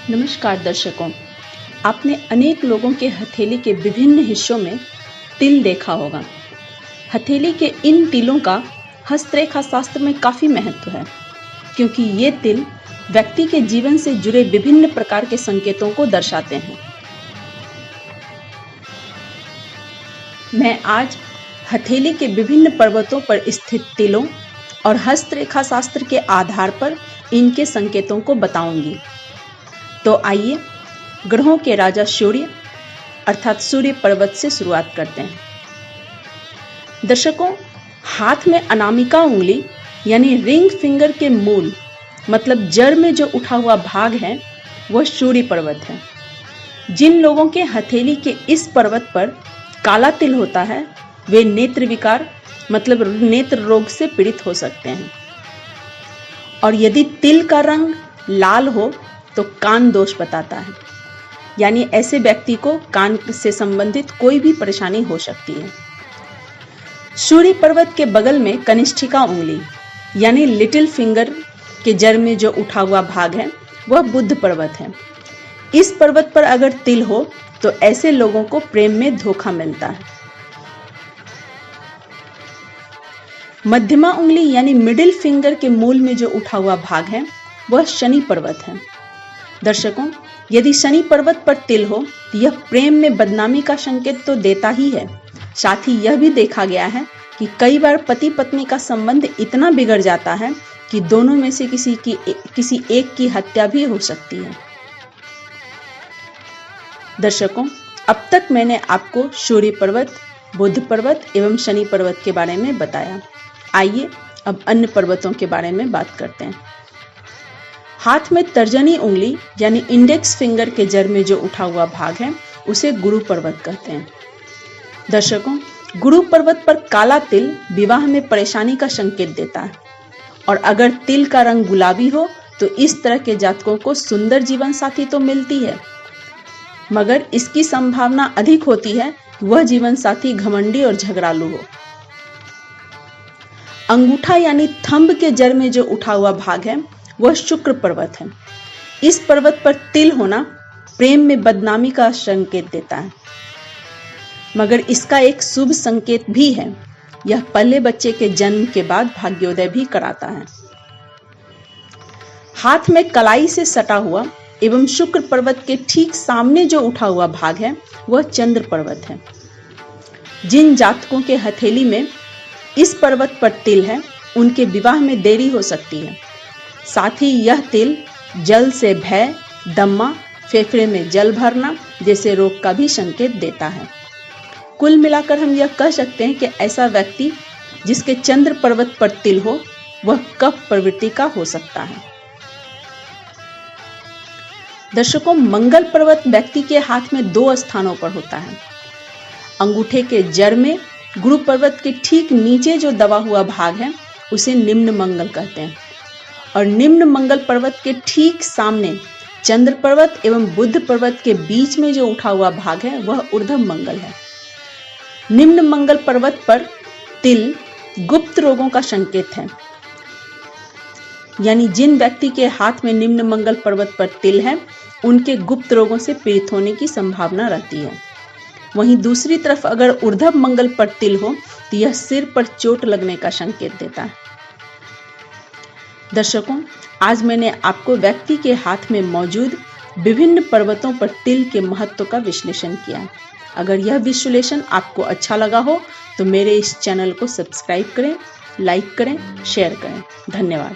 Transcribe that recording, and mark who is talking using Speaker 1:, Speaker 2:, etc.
Speaker 1: नमस्कार दर्शकों, आपने अनेक लोगों के हथेली के विभिन्न हिस्सों में तिल देखा होगा। हथेली के इन तिलों का हस्तरेखा शास्त्र में काफ़ी महत्व है, क्योंकि ये तिल व्यक्ति के जीवन से जुड़े विभिन्न प्रकार के संकेतों को दर्शाते हैं। मैं आज हथेली के विभिन्न पर्वतों पर स्थित तिलों और हस्तरेखा शास्त्र के आधार पर इनके संकेतों को बताऊंगी। तो आइए ग्रहों के राजा सूर्य अर्थात सूर्य पर्वत से शुरुआत करते हैं। दर्शकों, हाथ में अनामिका उंगली यानी रिंग फिंगर के मूल मतलब जड़ में जो उठा हुआ भाग है वह सूर्य पर्वत है। जिन लोगों के हथेली के इस पर्वत पर काला तिल होता है वे नेत्र विकार मतलब नेत्र रोग से पीड़ित हो सकते हैं, और यदि तिल का रंग लाल हो तो कान दोष बताता है, यानी ऐसे व्यक्ति को कान से संबंधित कोई भी परेशानी हो सकती है। सूर्य पर्वत के बगल में कनिष्ठिका उंगली यानी लिटिल फिंगर के जड़ में जो उठा हुआ भाग है वह बुध पर्वत है। इस पर्वत पर अगर तिल हो तो ऐसे लोगों को प्रेम में धोखा मिलता है। मध्यमा उंगली यानी मिडिल फिंगर के मूल में जो उठा हुआ भाग है वह शनि पर्वत है। दर्शकों, यदि शनि पर्वत पर तिल हो तो यह प्रेम में बदनामी का संकेत तो देता ही है, साथ ही यह भी देखा गया है कि कई बार पति पत्नी का संबंध इतना बिगड़ जाता है कि दोनों में से किसी एक की हत्या भी हो सकती है। दर्शकों, अब तक मैंने आपको सूर्य पर्वत, बुध पर्वत एवं शनि पर्वत के बारे में बताया। आइए अब अन्य पर्वतों के बारे में बात करते हैं। हाथ में तर्जनी उंगली यानी इंडेक्स फिंगर के जड़ में जो उठा हुआ भाग है उसे गुरु पर्वत कहते हैं। दर्शकों, गुरु पर्वत पर काला तिल विवाह में परेशानी का संकेत देता है, और अगर तिल का रंग गुलाबी हो तो इस तरह के जातकों को सुंदर जीवन साथी तो मिलती है, मगर इसकी संभावना अधिक होती है कि वह जीवन साथी घमंडी और झगड़ालू हो। अंगूठा यानी थंब के जड़ में जो उठा हुआ भाग है वह शुक्र पर्वत है। इस पर्वत पर तिल होना प्रेम में बदनामी का संकेत देता है, मगर इसका एक शुभ संकेत भी है। यह पहले बच्चे के जन्म के बाद भाग्योदय भी कराता है। हाथ में कलाई से सटा हुआ एवं शुक्र पर्वत के ठीक सामने जो उठा हुआ भाग है वह चंद्र पर्वत है। जिन जातकों के हथेली में इस पर्वत पर तिल है उनके विवाह में देरी हो सकती है। साथ ही यह तिल जल से भय, दम्मा, फेफड़े में जल भरना जैसे रोग का भी संकेत देता है। कुल मिलाकर हम यह कह सकते हैं कि ऐसा व्यक्ति जिसके चंद्र पर्वत पर तिल हो वह कफ प्रवृत्ति का हो सकता है। दर्शकों, मंगल पर्वत व्यक्ति के हाथ में 2 स्थानों पर होता है। अंगूठे के जड़ में गुरु पर्वत के ठीक नीचे जो दबा हुआ भाग है उसे निम्न मंगल कहते हैं, और निम्न मंगल पर्वत के ठीक सामने चंद्र पर्वत एवं बुध पर्वत के बीच में जो उठा हुआ भाग है वह ऊर्ध्व मंगल है। निम्न मंगल पर्वत पर तिल गुप्त रोगों का संकेत है, यानी जिन व्यक्ति के हाथ में निम्न मंगल पर्वत पर तिल है उनके गुप्त रोगों से पीड़ित होने की संभावना रहती है। वहीं दूसरी तरफ अगर ऊर्ध्व मंगल पर तिल हो तो यह सिर पर चोट लगने का संकेत देता है। दर्शकों, आज मैंने आपको व्यक्ति के हाथ में मौजूद विभिन्न पर्वतों पर तिल के महत्व का विश्लेषण किया। अगर यह विश्लेषण आपको अच्छा लगा हो तो मेरे इस चैनल को सब्सक्राइब करें, लाइक करें, शेयर करें। धन्यवाद।